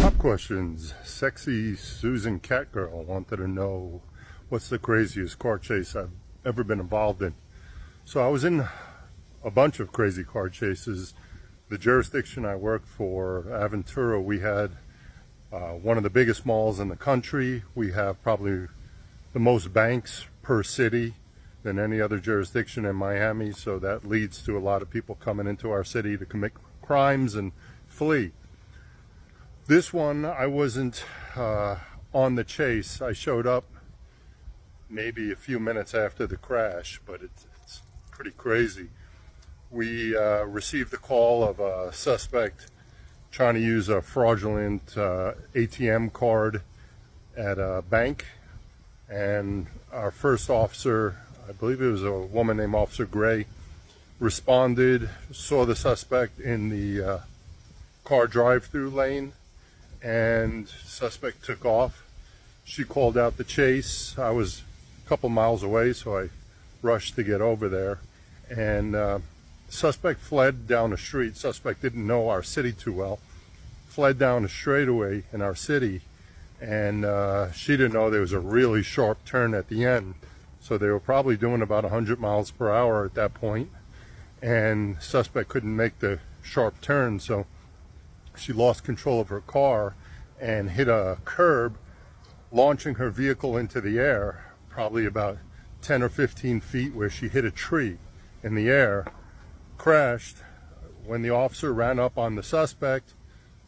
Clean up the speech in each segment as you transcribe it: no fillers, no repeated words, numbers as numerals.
Pop questions. Sexy Susan Catgirl wanted to know what's the craziest car chase I've ever been involved in. So I was in a bunch of crazy car chases. The jurisdiction I worked for, Aventura, we had one of the biggest malls in the country. We have probably the most banks per city than any other jurisdiction in Miami, so that leads to a lot of people coming into our city to commit crimes and flee. This one, I wasn't on the chase. I showed up maybe a few minutes after the crash, but it's pretty crazy. We received a call of a suspect trying to use a fraudulent ATM card at a bank, and our first officer, I believe it was a woman named Officer Gray, responded, saw the suspect in the car drive-through lane, and suspect took off. She called out the chase. I was a couple miles away, so I rushed to get over there, and suspect fled down the street. Suspect didn't know our city too well, fled down the straightaway in our city, and she didn't know there was a really sharp turn at the end, so they were probably doing about 100 miles per hour at that point, and suspect couldn't make the sharp turn, so she lost control of her car and hit a curb, launching her vehicle into the air, probably about 10 or 15 feet, where she hit a tree in the air, crashed. When the officer ran up on the suspect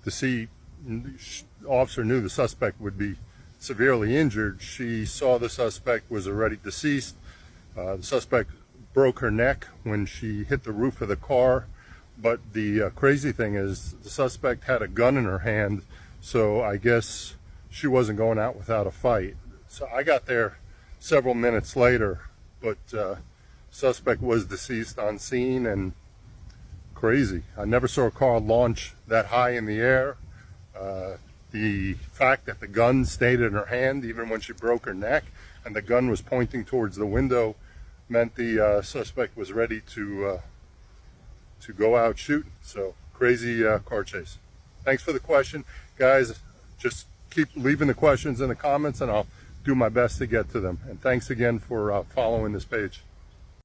to see, the officer knew the suspect would be severely injured. She saw the suspect was already deceased. The suspect broke her neck when she hit the roof of the car. But the crazy thing is the suspect had a gun in her hand, so I guess she wasn't going out without a fight. So I got there several minutes later, but suspect was deceased on scene, and crazy. I never saw a car launch that high in the air. The fact that the gun stayed in her hand even when she broke her neck, and the gun was pointing towards the window, meant the suspect was ready to go out shooting. So crazy car chase. Thanks for the question, guys. Just keep leaving the questions in the comments and I'll do my best to get to them. And thanks again for following this page.